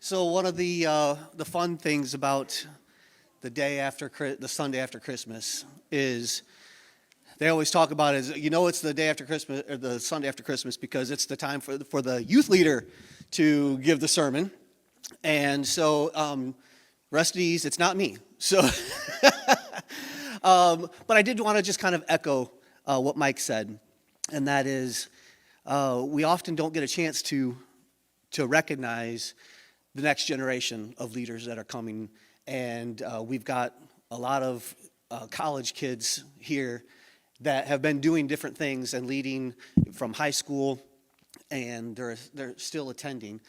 So one of the fun things about the Sunday after Christmas is they always talk about it's the day after Christmas or the Sunday after Christmas because it's the time for the youth leader to give the sermon, and so rest at ease, it's not me. So, but I did want to just kind of echo what Mike said, and that is we often don't get a chance to recognize the next generation of leaders that are coming, and we've got a lot of college kids here that have been doing different things and leading from high school, and they're still attending.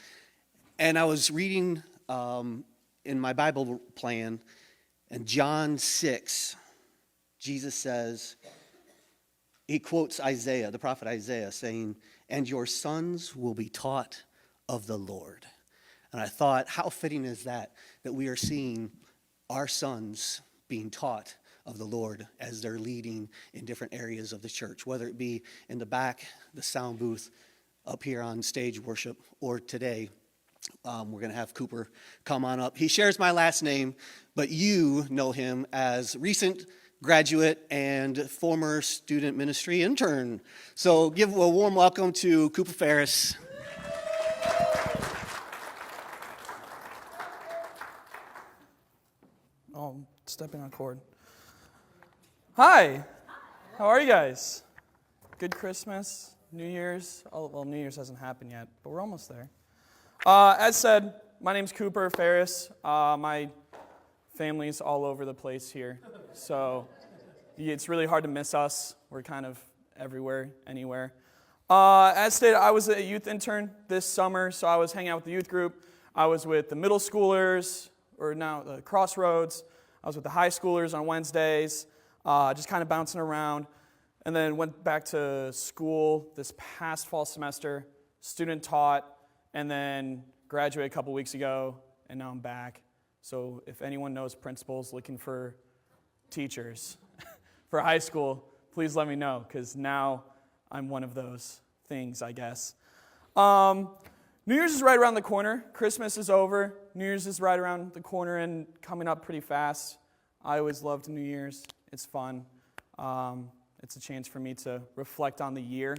And I was reading in my Bible plan, in John 6, Jesus says, he quotes Isaiah, the prophet Isaiah, saying, "And your sons will be taught of the Lord." And I thought, how fitting is that we are seeing our sons being taught of the Lord as they're leading in different areas of the church, whether it be in the back, the sound booth, up here on stage worship, or today, we're going to have Cooper come on up. He shares my last name, but you know him as recent graduate and former student ministry intern. So give a warm welcome to Cooper Ferris. Oh, I'm stepping on cord. Hi, how are you guys? Good Christmas, New Year's. Oh, well, New Year's hasn't happened yet, but we're almost there. As said, my name's Cooper Ferris. My family's all over the place here, so it's really hard to miss us. We're kind of everywhere, anywhere. As stated, I was a youth intern this summer, so I was hanging out with the youth group. I was with the middle schoolers, or now the Crossroads. I was with the high schoolers on Wednesdays, just kind of bouncing around. And then went back to school this past fall semester, student taught, and then graduated a couple weeks ago, and now I'm back. So if anyone knows principals looking for teachers for high school, please let me know, because now I'm one of those things, I guess. New Year's is right around the corner. Christmas is over. New Year's is right around the corner and coming up pretty fast. I always loved New Year's. It's fun. It's a chance for me to reflect on the year.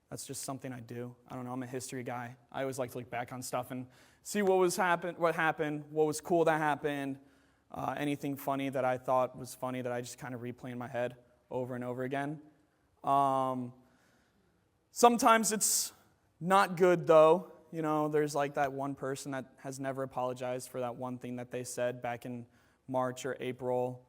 That's just something I do. I don't know, I'm a history guy. I always like to look back on stuff and see what happened, what was cool that happened, anything funny that I thought was funny that I just kind of replay in my head over and over again. Sometimes it's not good, though. You know, there's like that one person that has never apologized for that one thing that they said back in March or April,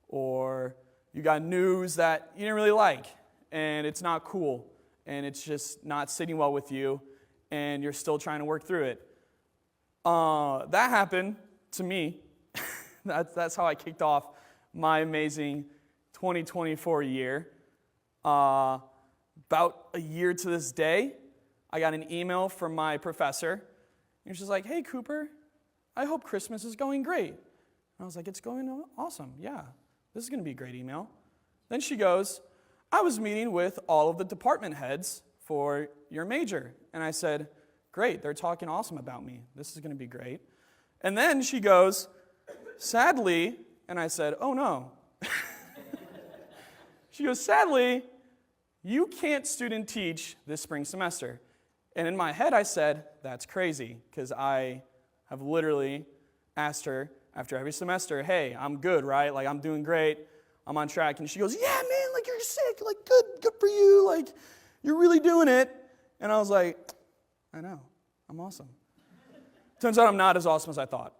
or you got news that you didn't really like, and it's not cool, and it's just not sitting well with you, and you're still trying to work through it. That happened to me. That's how I kicked off my amazing 2024 year. About a year to this day, I got an email from my professor, and she's like, "Hey, Cooper, I hope Christmas is going great." And I was like, "It's going awesome, yeah. This is going to be a great email." Then she goes, "I was meeting with all of the department heads for your major." And I said, "Great, they're talking awesome about me. This is going to be great." And then she goes, "Sadly," and I said, "Oh no." She goes, "Sadly, you can't student teach this spring semester." And in my head I said, that's crazy, because I have literally asked her after every semester, "Hey, I'm good, right? Like, I'm doing great. I'm on track." And she goes, "Yeah, man, like, you're sick. Like, good for you. Like, you're really doing it." And I was like, I know. I'm awesome. Turns out I'm not as awesome as I thought.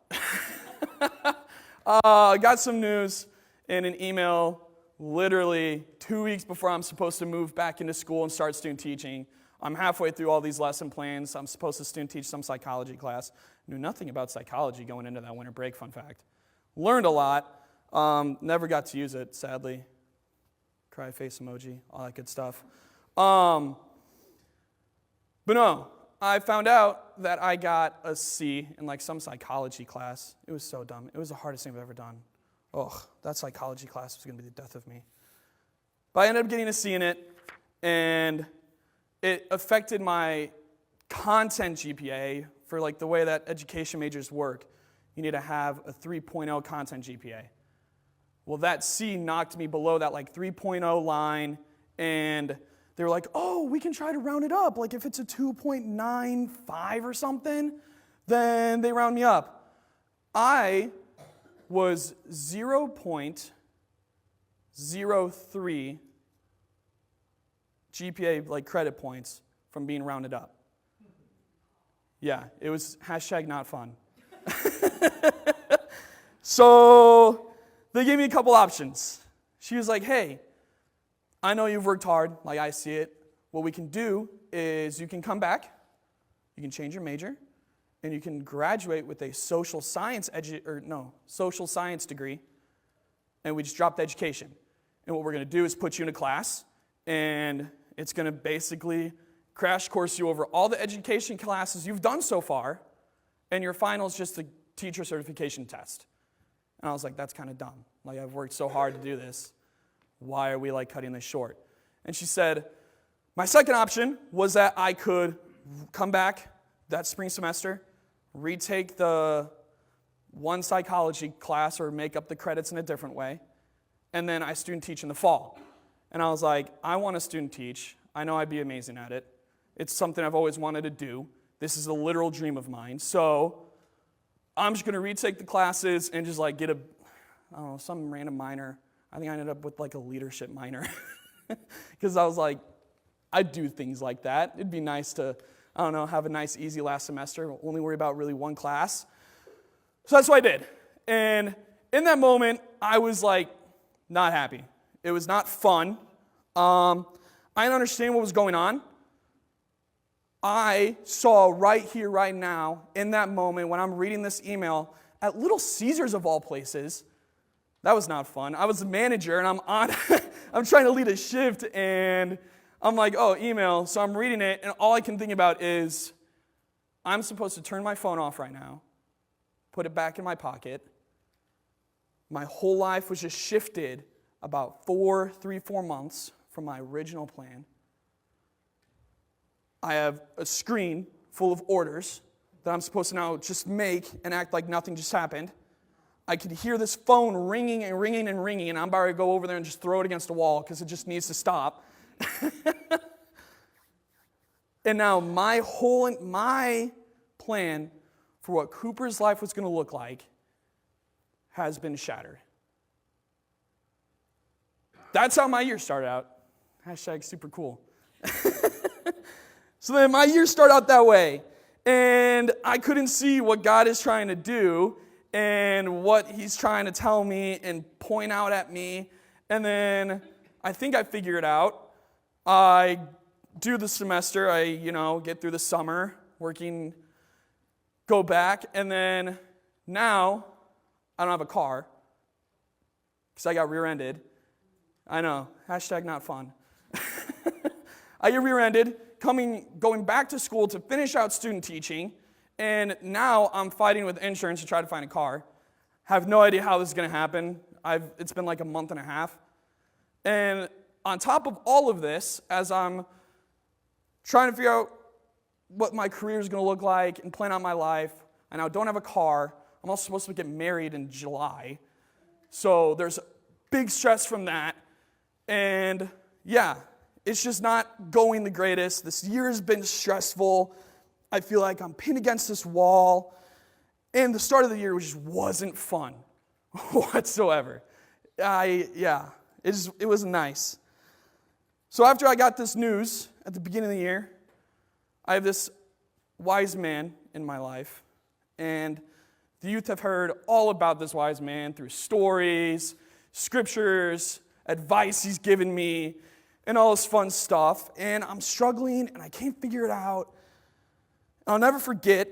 I got some news in an email literally 2 weeks before I'm supposed to move back into school and start student teaching. I'm halfway through all these lesson plans. I'm supposed to student teach some psychology class. Knew nothing about psychology going into that winter break, fun fact. Learned a lot. Never got to use it, sadly. Cry face emoji, all that good stuff. But no, I found out that I got a C in like some psychology class. It was so dumb. It was the hardest thing I've ever done. Ugh, that psychology class was going to be the death of me. But I ended up getting a C in it, and it affected my content GPA for like the way that education majors work, you need to have a 3.0 content GPA. Well, that C knocked me below that like 3.0 line, and they were like, oh, we can try to round it up. Like if it's a 2.95 or something, then they round me up. I was 0.03 GPA like credit points from being rounded up. Yeah, it was #not fun. So they gave me a couple options. She was like, hey, I know you've worked hard, like I see it. What we can do is you can come back, you can change your major, and you can graduate with a social science degree, and we just dropped education. And what we're going to do is put you in a class, and it's going to basically crash course you over all the education classes you've done so far, and your final is just the teacher certification test. And I was like, that's kind of dumb. Like, I've worked so hard to do this. Why are we like cutting this short? And she said, my second option was that I could come back that spring semester, retake the one psychology class or make up the credits in a different way, and then I student teach in the fall. And I was like, I want to student teach. I know I'd be amazing at it. It's something I've always wanted to do. This is a literal dream of mine. So I'm just going to retake the classes and just like get some random minor. I think I ended up with like a leadership minor because I was like, I'd do things like that. It'd be nice to, have a nice, easy last semester, only worry about really one class. So that's what I did. And in that moment, I was like, not happy. It was not fun. I didn't understand what was going on. I saw right here, right now, in that moment when I'm reading this email at Little Caesars of all places. That was not fun. I was the manager, and I'm trying to lead a shift, and I'm like, oh, email. So I'm reading it, and all I can think about is I'm supposed to turn my phone off right now, put it back in my pocket. My whole life was just shifted about 4 months from my original plan. I have a screen full of orders that I'm supposed to now just make and act like nothing just happened. I could hear this phone ringing and ringing and ringing, and I'm about to go over there and just throw it against the wall because it just needs to stop. And now my plan for what Cooper's life was going to look like has been shattered. That's how my year started out. #super cool. So then my year started out that way, and I couldn't see what God is trying to do and what he's trying to tell me and point out at me. And then I think I figured it out. I do the semester, I get through the summer, working, go back, and then now I don't have a car because I got rear-ended. I know, #not fun. I get rear-ended, going back to school to finish out student teaching, and now I'm fighting with insurance to try to find a car. Have no idea how this is going to happen. It's been like a month and a half. And on top of all of this, as I'm trying to figure out what my career is going to look like and plan out my life, I now don't have a car. I'm also supposed to get married in July. So there's big stress from that. And yeah, it's just not going the greatest. This year has been stressful. I feel like I'm pinned against this wall. And the start of the year just wasn't fun whatsoever. It was nice. So after I got this news at the beginning of the year, I have this wise man in my life. And the youth have heard all about this wise man through stories, scriptures, advice he's given me, and all this fun stuff. And I'm struggling, and I can't figure it out. I'll never forget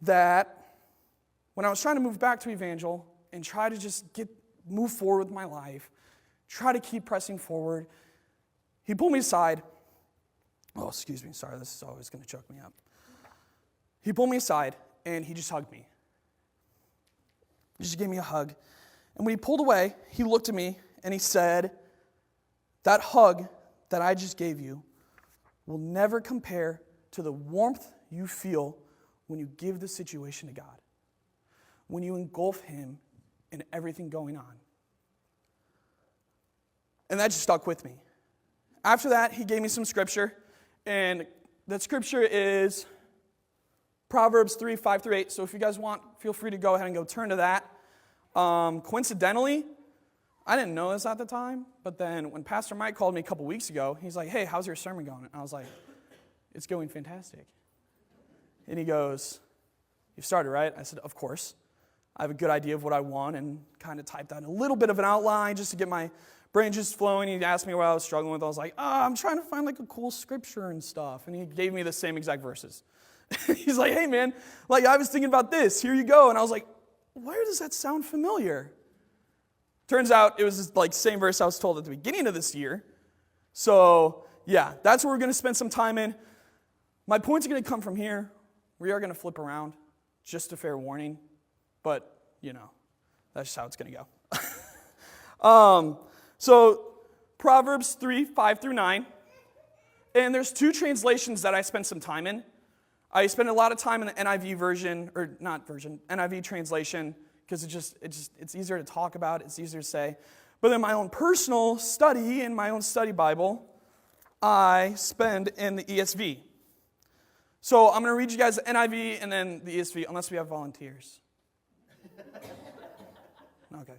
that when I was trying to move back to Evangel and try to just move forward with my life, try to keep pressing forward, he pulled me aside. Oh, excuse me, sorry, this is always going to choke me up. He pulled me aside, and he just hugged me. He just gave me a hug. And when he pulled away, he looked at me, and he said, that hug that I just gave you will never compare to the warmth you feel when you give the situation to God, when you engulf him in everything going on. And that just stuck with me. After that, he gave me some scripture, and that scripture is Proverbs 3, 5 through 8. So if you guys want, feel free to go ahead and go turn to that. Coincidentally, I didn't know this at the time, but then when Pastor Mike called me a couple weeks ago, he's like, hey, how's your sermon going? And I was like, it's going fantastic. And he goes, you've started, right? I said, of course. I have a good idea of what I want and kind of typed out a little bit of an outline just to get my brain just flowing. He asked me what I was struggling with. I was like, I'm trying to find like a cool scripture and stuff. And he gave me the same exact verses. He's like, hey man, like I was thinking about this. Here you go. And I was like, where does that sound familiar? Turns out it was this, like same verse I was told at the beginning of this year. So yeah, that's where we're going to spend some time in. My points are going to come from here. We are going to flip around, just a fair warning. But, that's just how it's going to go. So Proverbs 3, 5 through 9. And there's two translations that I spent some time in. I spent a lot of time in the NIV version, or not version, NIV translation, because it's easier to talk about, it's easier to say. But in my own personal study, in my own study Bible, I spend in the ESV. So I'm going to read you guys the NIV and then the ESV, unless we have volunteers. Okay.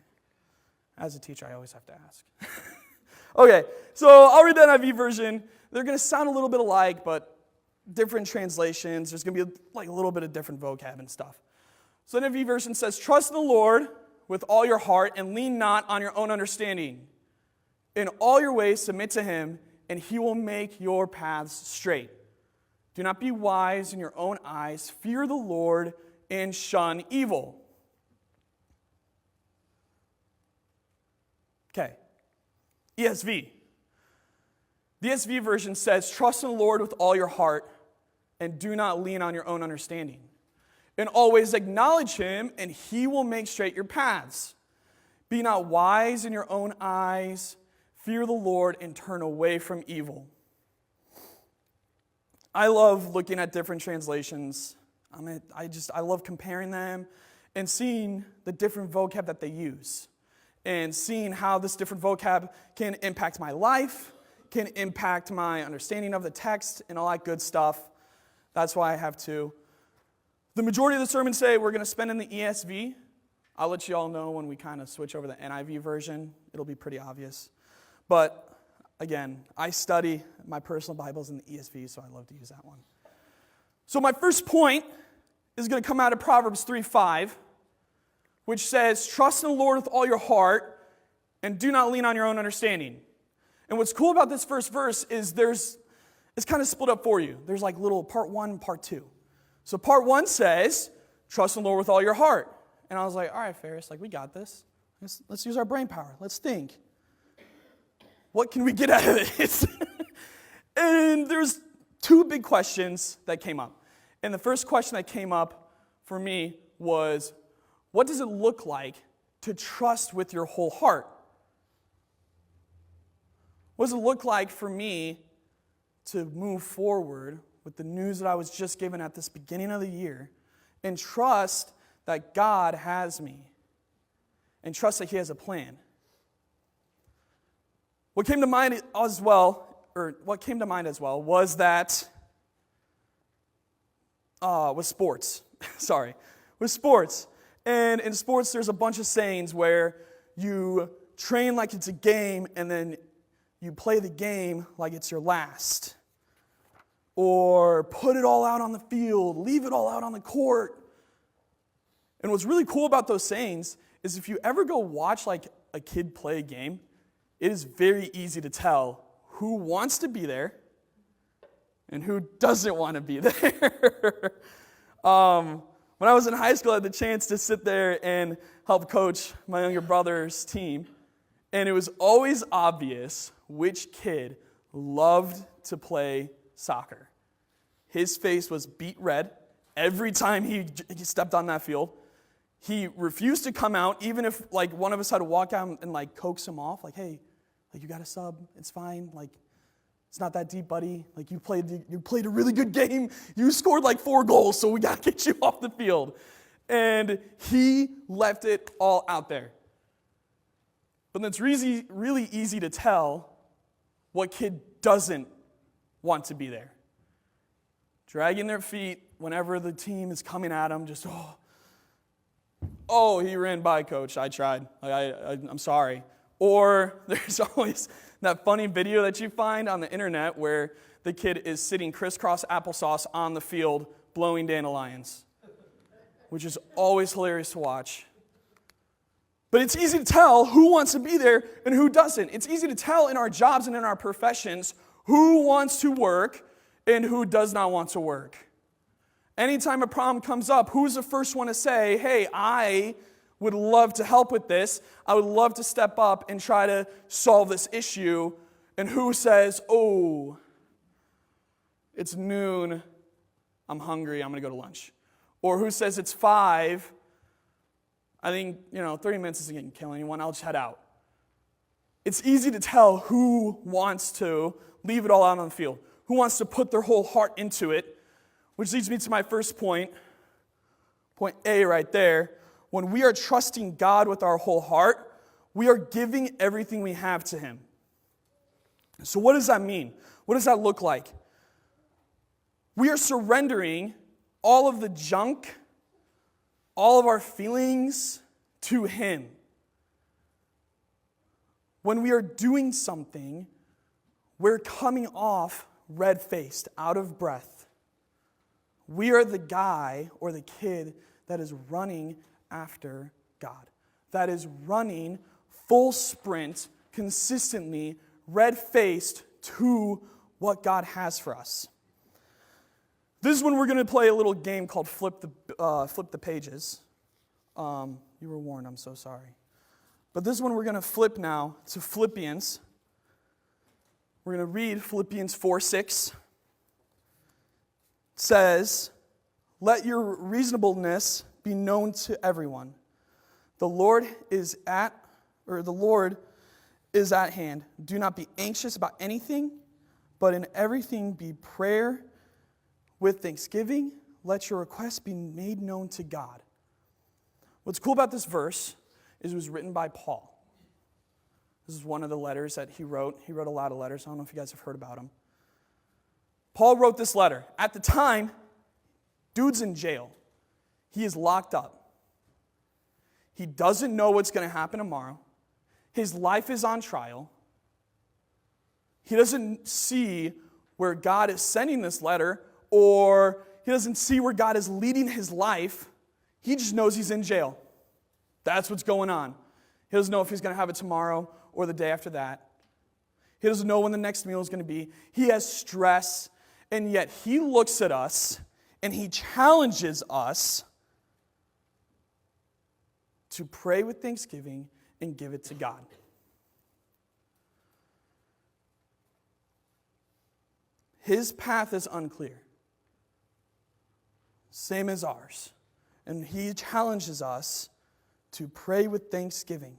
As a teacher, I always have to ask. Okay, so I'll read the NIV version. They're going to sound a little bit alike, but different translations. There's going to be like a little bit of different vocab and stuff. So the NIV version says, trust in the Lord with all your heart and lean not on your own understanding. In all your ways submit to him, and he will make your paths straight. Do not be wise in your own eyes. Fear the Lord and shun evil. Okay, ESV. The ESV version says, trust in the Lord with all your heart and do not lean on your own understanding. And always acknowledge him, and he will make straight your paths. Be not wise in your own eyes. Fear the Lord and turn away from evil. I love looking at different translations. I love comparing them and seeing the different vocab that they use. And seeing how this different vocab can impact my life, can impact my understanding of the text, and all that good stuff. That's why I have two. The majority of the sermon today we're going to spend in the ESV. I'll let you all know when we kind of switch over to the NIV version. It'll be pretty obvious. But again, I study my personal Bibles in the ESV, so I love to use that one. So my first point is going to come out of Proverbs 3:5. Which says, trust in the Lord with all your heart and do not lean on your own understanding. And what's cool about this first verse is it's kind of split up for you. There's like little part 1, part 2. So part 1 says, trust in the Lord with all your heart. And I was like, all right, Ferris, like we got this. Let's use our brain power. Let's think. What can we get out of this? And there's two big questions that came up. And the first question that came up for me was, what does it look like to trust with your whole heart? What does it look like for me to move forward with the news that I was just given at this beginning of the year and trust that God has me and trust that he has a plan? What came to mind as well was that was sports. Sorry, with sports. And in sports, there's a bunch of sayings where you train like it's a game and then you play the game like it's your last. Or put it all out on the field, leave it all out on the court. And what's really cool about those sayings is if you ever go watch like a kid play a game, it is very easy to tell who wants to be there and who doesn't want to be there. When I was in high school, I had the chance to sit there and help coach my younger brother's team. And it was always obvious which kid loved to play soccer. His face was beet red every time he stepped on that field. He refused to come out, even if like one of us had to walk out and like coax him off, like, hey, like you got a sub, it's fine. Like It's not that deep, buddy. Like, you played a really good game. You scored like 4 goals, so we got to get you off the field. And he left it all out there. But it's really easy to tell what kid doesn't want to be there. Dragging their feet whenever the team is coming at them, just, he ran by, coach. I tried. I'm sorry. Or there's always that funny video that you find on the internet where the kid is sitting crisscross applesauce on the field blowing dandelions, which is always hilarious to watch. But it's easy to tell who wants to be there and who doesn't. It's easy to tell in our jobs and in our professions who wants to work and who does not want to work. Anytime a problem comes up, who's the first one to say, hey, I would love to help with this. I would love to step up and try to solve this issue. And who says, it's noon, I'm hungry, I'm going to go to lunch. Or who says it's 5, I think, 30 minutes isn't going to kill anyone, I'll just head out. It's easy to tell who wants to leave it all out on the field, who wants to put their whole heart into it, which leads me to my first point A right there. When we are trusting God with our whole heart, we are giving everything we have to Him. So what does that mean? What does that look like? We are surrendering all of the junk, all of our feelings to Him. When we are doing something, we're coming off red-faced, out of breath. We are the guy or the kid that is running after God, that is running full sprint, consistently, red-faced to what God has for us. This is when we're going to play a little game called Flip the Pages. You were warned, I'm so sorry. But this is when we're going to flip now to Philippians. We're going to read Philippians 4:6. It says, let your reasonableness be known to everyone. The Lord is at hand. Do not be anxious about anything, but in everything be prayer with thanksgiving. Let your requests be made known to God. What's cool about this verse is it was written by Paul. This is one of the letters that he wrote. He wrote a lot of letters. I don't know if you guys have heard about him. Paul wrote this letter. At the time, dude's in jail. He is locked up. He doesn't know what's going to happen tomorrow. His life is on trial. He doesn't see where God is sending this letter, or he doesn't see where God is leading his life. He just knows he's in jail. That's what's going on. He doesn't know if he's going to have it tomorrow or the day after that. He doesn't know when the next meal is going to be. He has stress, and yet he looks at us and he challenges us to pray with thanksgiving and give it to God. His path is unclear, same as ours. And he challenges us to pray with thanksgiving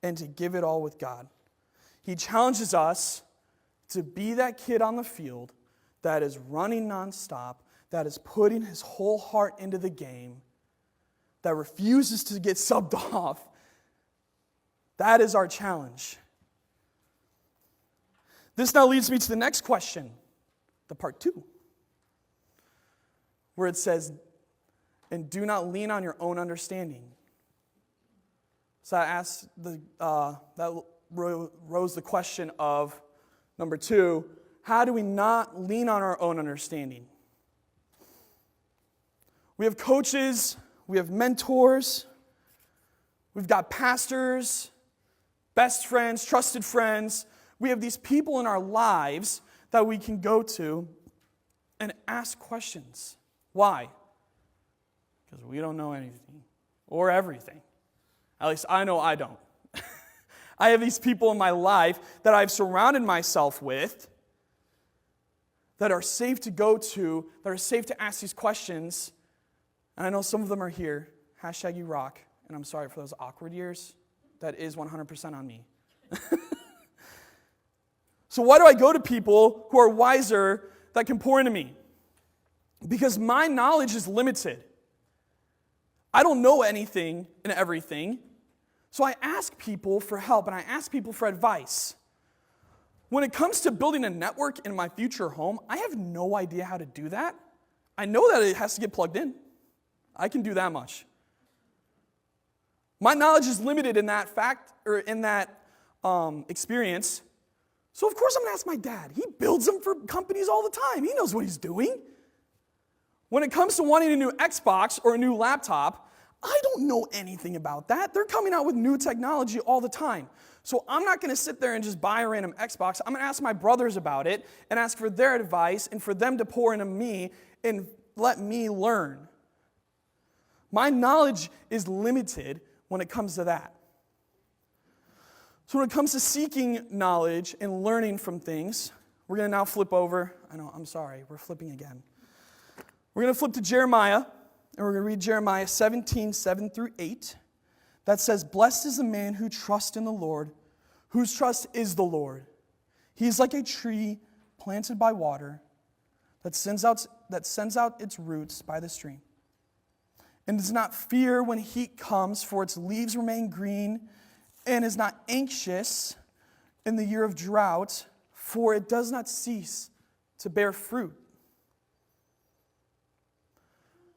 and to give it all with God. He challenges us to be that kid on the field that is running nonstop, that is putting his whole heart into the game, that refuses to get subbed off. That is our challenge. This now leads me to the next question, the part 2, where it says, and do not lean on your own understanding. So I asked that rose the question of, number 2, how do we not lean on our own understanding? We have coaches, we have mentors, we've got pastors, best friends, trusted friends. We have these people in our lives that we can go to and ask questions. Why? Because we don't know anything or everything. At least I know I don't. I have these people in my life that I've surrounded myself with that are safe to go to, that are safe to ask these questions. And I know some of them are here. Hashtag you rock. And I'm sorry for those awkward years. That is 100% on me. So why do I go to people who are wiser that can pour into me? Because my knowledge is limited. I don't know anything and everything. So I ask people for help and I ask people for advice. When it comes to building a network in my future home, I have no idea how to do that. I know that it has to get plugged in. I can do that much. My knowledge is limited in that fact or in that experience. So of course I'm going to ask my dad. He builds them for companies all the time. He knows what he's doing. When it comes to wanting a new Xbox or a new laptop, I don't know anything about that. They're coming out with new technology all the time. So I'm not going to sit there and just buy a random Xbox. I'm going to ask my brothers about it and ask for their advice and for them to pour into me and let me learn. My knowledge is limited when it comes to that. So when it comes to seeking knowledge and learning from things, we're going to now flip over. I'm sorry, we're flipping again. We're going to flip to Jeremiah, and we're going to read Jeremiah 17, 7 through 8. That says, "Blessed is the man who trusts in the Lord, whose trust is the Lord. He is like a tree planted by water that sends out its roots by the stream, and does not fear when heat comes, for its leaves remain green, and is not anxious in the year of drought, for it does not cease to bear fruit."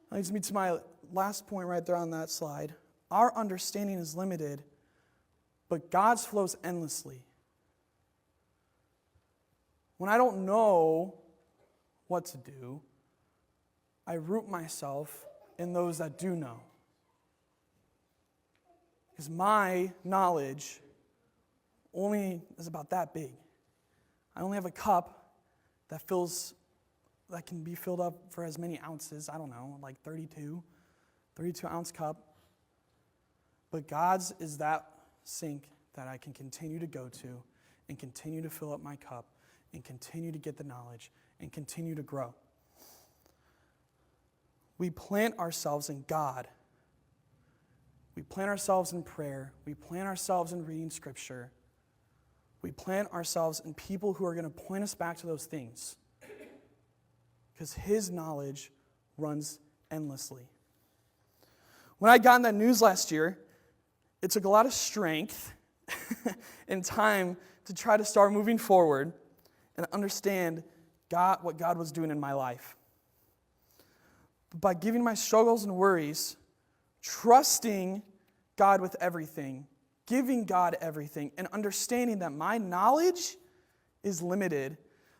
That leads me to my last point right there on that slide. Our understanding is limited, but God's flows endlessly. When I don't know what to do, I root myself in those that do know. Because my knowledge only is about that big. I only have a cup that can be filled up for as many ounces, I don't know, like 32 ounce cup. But God's is that sink that I can continue to go to and continue to fill up my cup and continue to get the knowledge and continue to grow. We plant ourselves in God. We plant ourselves in prayer. We plant ourselves in reading Scripture. We plant ourselves in people who are going to point us back to those things. Because His knowledge runs endlessly. When I got in that news last year, it took a lot of strength and time to try to start moving forward and understand what God was doing in my life. But by giving my struggles and worries, trusting God with everything, giving God everything, and understanding that my knowledge is limited,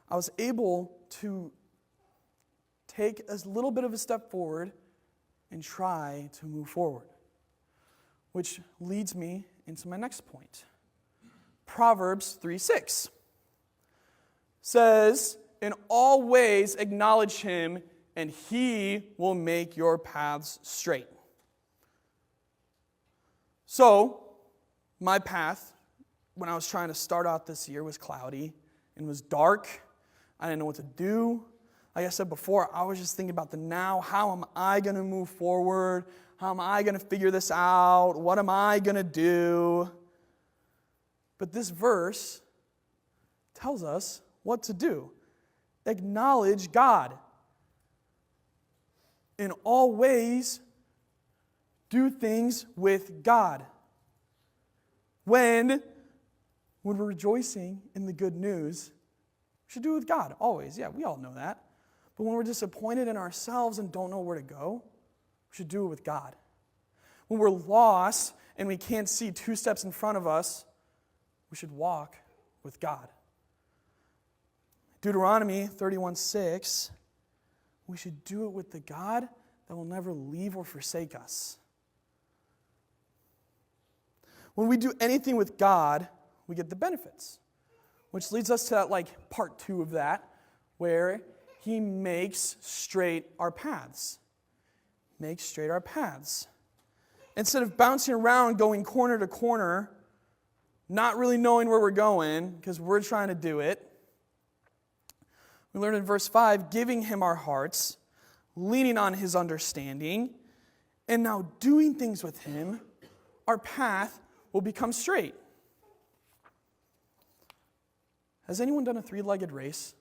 I was able to take a little bit of a step forward and try to move forward. Which leads me into my next point. Proverbs 3:6 says, "In all ways acknowledge Him, and He will make your paths straight." So, my path, when I was trying to start out this year, was cloudy and was dark. I didn't know what to do. Like I said before, I was just thinking about the now. How am I going to move forward? How am I going to figure this out? What am I going to do? But this verse tells us what to do. Acknowledge God. In all ways, do things with God. When we're rejoicing in the good news, we should do it with God, always. Yeah, we all know that. But when we're disappointed in ourselves and don't know where to go, we should do it with God. When we're lost and we can't see 2 steps in front of us, we should walk with God. Deuteronomy 31:6, we should do it with the God that will never leave or forsake us. When we do anything with God, we get the benefits. Which leads us to that, part 2 of that, where He makes straight our paths. Makes straight our paths. Instead of bouncing around, going corner to corner, not really knowing where we're going, because we're trying to do it, we learn in verse 5, giving Him our hearts, leaning on His understanding, and now doing things with Him, our path will become straight. Has anyone done a three-legged race?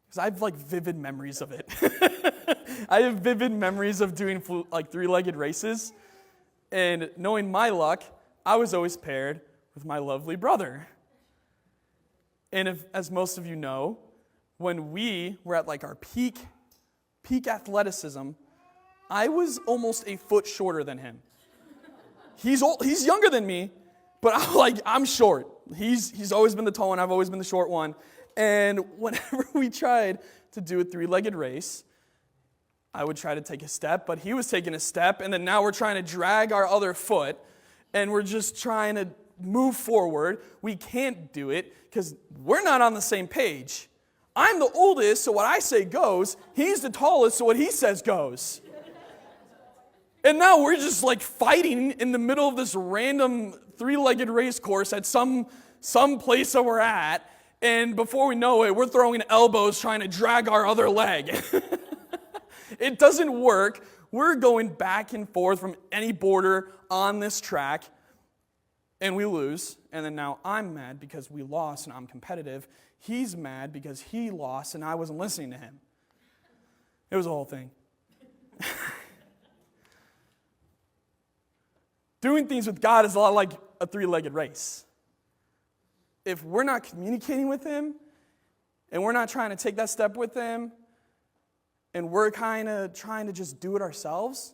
Because I have vivid memories of it. I have vivid memories of doing three-legged races. And knowing my luck, I was always paired with my lovely brother. And as most of you know, when we were at our peak athleticism, I was almost a foot shorter than him. He's younger than me, but I'm short. He's always been the tall one, I've always been the short one. And whenever we tried to do a three-legged race, I would try to take a step, but he was taking a step, and then now we're trying to drag our other foot, and we're just trying to move forward. We can't do it because we're not on the same page. I'm the oldest, so what I say goes. He's the tallest, so what he says goes. And now we're just fighting in the middle of this random three-legged race course at some place that we're at. And before we know it, we're throwing elbows trying to drag our other leg. It doesn't work. We're going back and forth from any border on this track, and we lose. And then now I'm mad because we lost and I'm competitive. He's mad because he lost and I wasn't listening to him. It was a whole thing. Doing things with God is a lot like a three-legged race. If we're not communicating with him, and we're not trying to take that step with him, and we're kind of trying to just do it ourselves,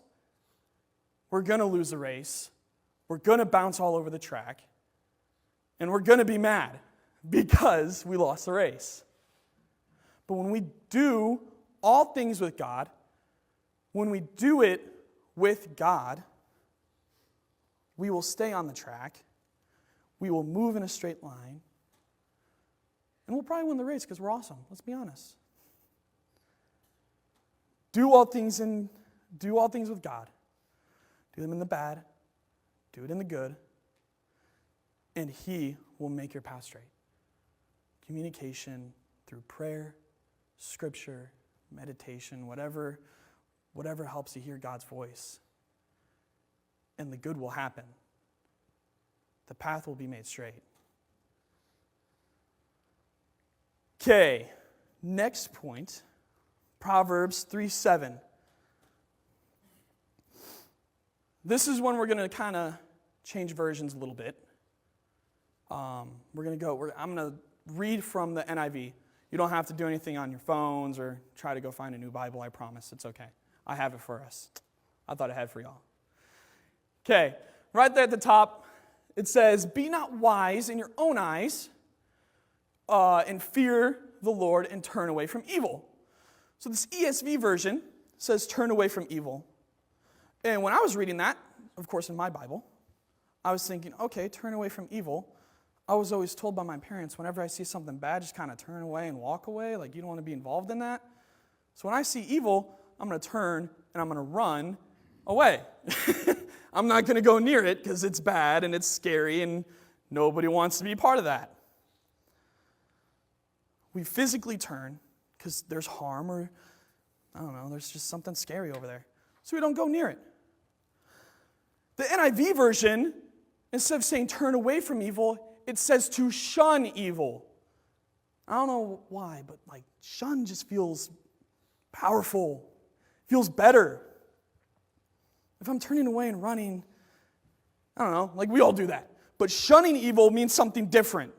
we're going to lose the race. We're going to bounce all over the track. And we're going to be mad because we lost the race. But when we do all things with God, when we do it with God, we will stay on the track. We will move in a straight line. And we'll probably win the race because we're awesome. Let's be honest. Do all things with God. Do them in the bad. Do it in the good. And he will make your path straight. Communication through prayer, scripture, meditation, whatever helps you hear God's voice. And the good will happen. The path will be made straight. Okay, next point, Proverbs 3:7. This is when we're going to kind of change versions a little bit. I'm going to read from the NIV. You don't have to do anything on your phones or try to go find a new Bible, I promise. It's okay. I have it for us. I thought I had for y'all. Okay, right there at the top, it says, "Be not wise in your own eyes, and fear the Lord and turn away from evil." So this ESV version says turn away from evil. And when I was reading that, of course in my Bible, I was thinking, okay, turn away from evil. I was always told by my parents, whenever I see something bad, just kind of turn away and walk away. You don't want to be involved in that. So when I see evil, I'm going to turn and I'm going to run away. I'm not going to go near it because it's bad and it's scary and nobody wants to be part of that. We physically turn because there's harm or, I don't know, there's just something scary over there. So we don't go near it. The NIV version, instead of saying turn away from evil, it says to shun evil. I don't know why, but shun just feels powerful, feels better. If I'm turning away and running, I don't know, we all do that. But shunning evil means something different.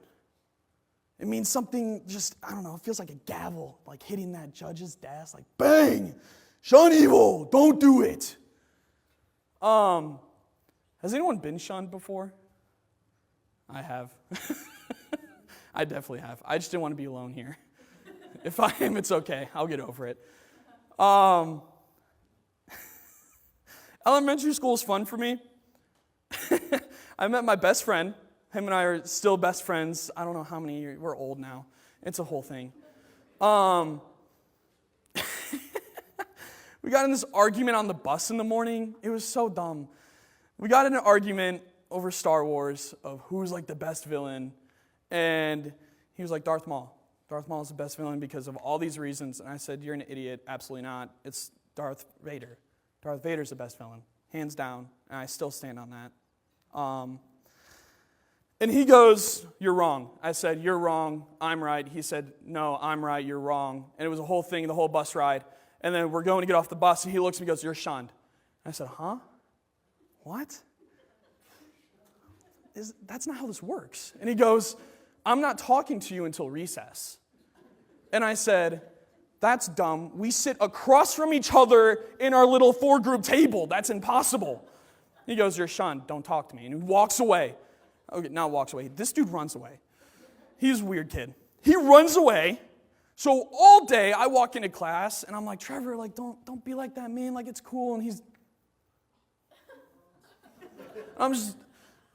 It means something just, I don't know, it feels like a gavel, hitting that judge's desk, bang, shun evil, don't do it. Has anyone been shunned before? I have. I definitely have. I just didn't want to be alone here. If I am, it's okay. I'll get over it. Elementary school is fun for me. I met my best friend. Him and I are still best friends. I don't know how many years. We're old now. It's a whole thing. We got in this argument on the bus in the morning. It was so dumb. We got in an argument over Star Wars of who's the best villain. And he was like, Darth Maul. Darth Maul is the best villain because of all these reasons. And I said, you're an idiot. Absolutely not. It's Darth Vader. Darth Vader's the best villain. Hands down. And I still stand on that. And he goes, "You're wrong." I said, "You're wrong, I'm right." He said, "No, I'm right, you're wrong." And it was a whole thing, the whole bus ride. And then we're going to get off the bus, and he looks at me and goes, "You're shunned." I said, "Huh? What? That's not how this works." And he goes, "I'm not talking to you until recess." And I said, "That's dumb. We sit across from each other in our little 4-group table. That's impossible." He goes, "You're shunned. Don't talk to me." And he walks away. Okay, not walks away. This dude runs away. He's a weird kid. He runs away. So all day I walk into class and I'm like, "Trevor, like don't be like that, man. Like it's cool." And I'm just,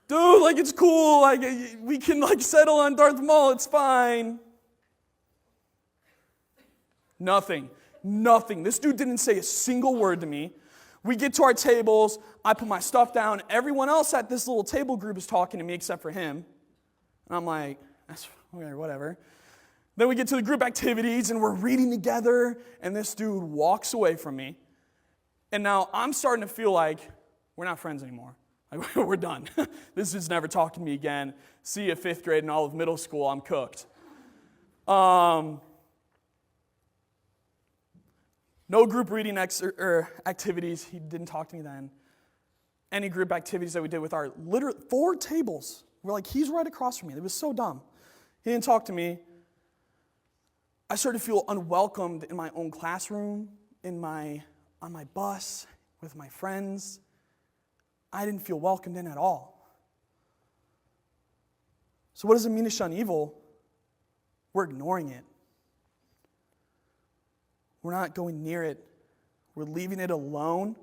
"Dude, like it's cool. Like we can like settle on Darth Maul. It's fine." Nothing. This dude didn't say a single word to me. We get to our tables. I put my stuff down. Everyone else at this little table group is talking to me except for him. And I'm like, "That's okay, whatever." Then we get to the group activities and we're reading together, and this dude walks away from me. And now I'm starting to feel like we're not friends anymore. Like, we're done. This dude's never talking to me again. See you 5th grade and all of middle school, I'm cooked. No group reading activities. He didn't talk to me then. Any group activities that we did with our 4 tables. We're like, he's right across from me. It was so dumb. He didn't talk to me. I started to feel unwelcomed in my own classroom, on my bus, with my friends. I didn't feel welcomed in at all. So what does it mean to shun evil? We're ignoring it. We're not going near it. We're leaving it alone.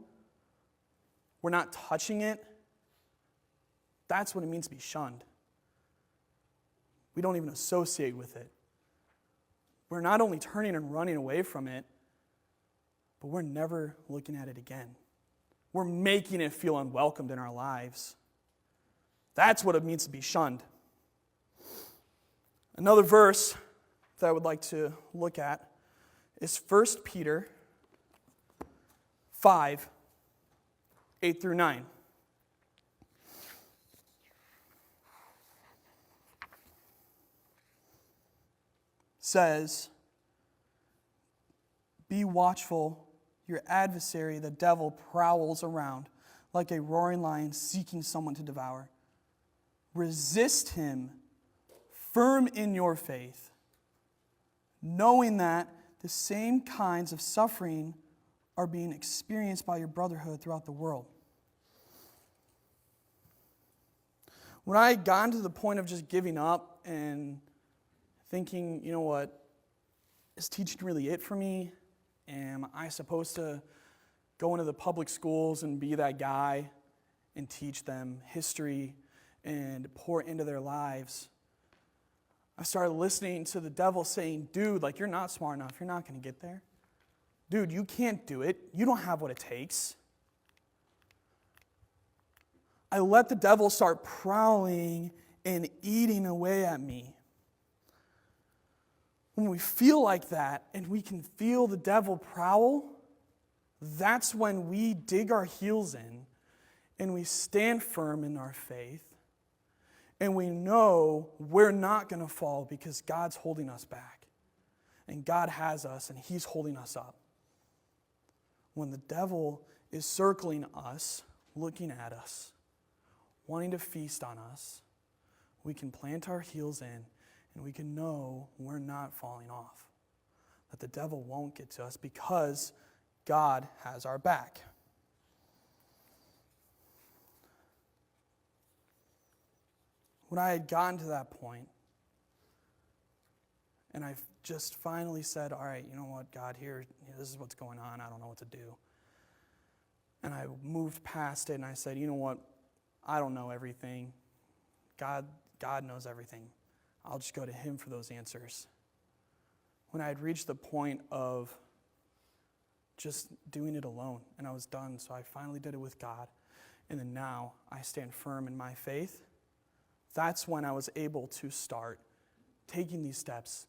We're not touching it. That's what it means to be shunned. We don't even associate with it. We're not only turning and running away from it, but we're never looking at it again. We're making it feel unwelcomed in our lives. That's what it means to be shunned. Another verse that I would like to look at is 1 Peter 5, 8 through 9. Says, "Be watchful. Your adversary, the devil, prowls around like a roaring lion seeking someone to devour. Resist him, firm in your faith, knowing that the same kinds of suffering are being experienced by your brotherhood throughout the world." When I had gotten to the point of just giving up and thinking, you know what, is teaching really it for me? Am I supposed to go into the public schools and be that guy and teach them history and pour into their lives? I started listening to the devil saying, "Dude, like you're not smart enough. You're not going to get there. Dude, you can't do it. You don't have what it takes." I let the devil start prowling and eating away at me. When we feel like that and we can feel the devil prowl, that's when we dig our heels in and we stand firm in our faith and we know we're not going to fall because God's holding us back and God has us and He's holding us up. When the devil is circling us, looking at us, wanting to feast on us, we can plant our heels in and we can know we're not falling off. That the devil won't get to us because God has our back. When I had gotten to that point, and I just finally said, "All right, you know what, God, this is what's going on. I don't know what to do." And I moved past it and I said, "You know what, I don't know everything. God knows everything. I'll just go to Him for those answers." When I had reached the point of just doing it alone, and I was done, so I finally did it with God, and then now I stand firm in my faith, that's when I was able to start taking these steps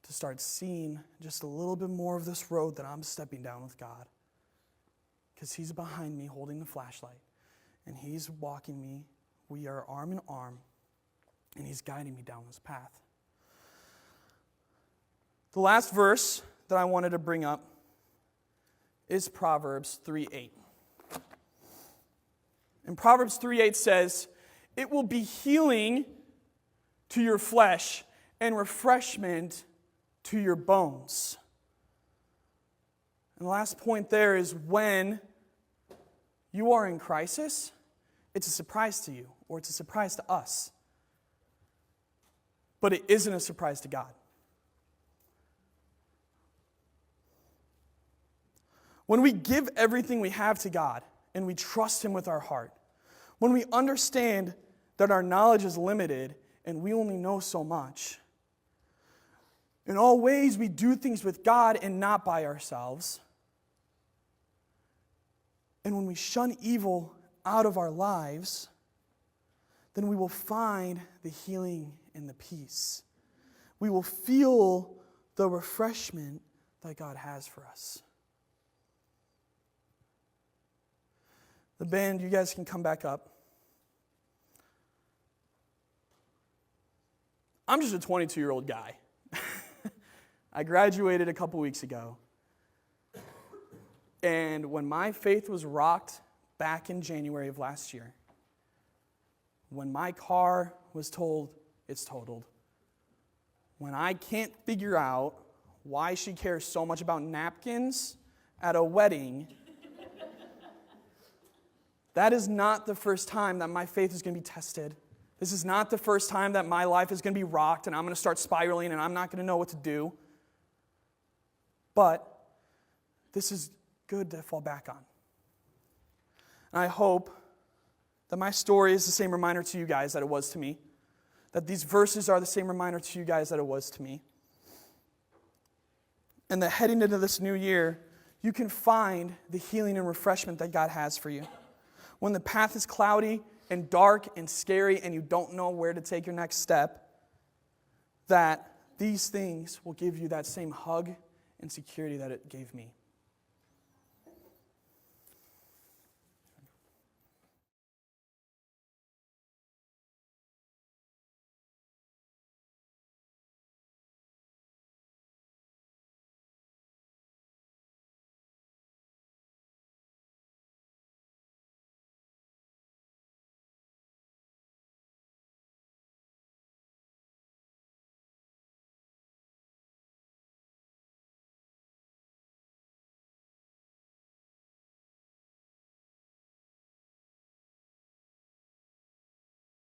to start seeing just a little bit more of this road that I'm stepping down with God. Because He's behind me holding the flashlight, and He's walking me. We are arm in arm, and he's guiding me down this path. The last verse that I wanted to bring up is Proverbs 3:8. And Proverbs 3:8 says, "It will be healing to your flesh and refreshment to your bones." And the last point there is when you are in crisis, it's a surprise to you, or it's a surprise to us. But it isn't a surprise to God. When we give everything we have to God and we trust Him with our heart, when we understand that our knowledge is limited and we only know so much, in all ways we do things with God and not by ourselves, and when we shun evil out of our lives, then we will find the healing and the peace. We will feel the refreshment that God has for us. The band, you guys can come back up. I'm just a 22-year-old guy. I graduated a couple weeks ago. And when my faith was rocked back in January of last year, when my car was told it's totaled, when I can't figure out why she cares so much about napkins at a wedding, that is not the first time that my faith is going to be tested. This is not the first time that my life is going to be rocked and I'm going to start spiraling and I'm not going to know what to do. But this is good to fall back on. And I hope that my story is the same reminder to you guys that it was to me. That these verses are the same reminder to you guys that it was to me. And that heading into this new year, you can find the healing and refreshment that God has for you. When the path is cloudy and dark and scary and you don't know where to take your next step, that these things will give you that same hug and security that it gave me.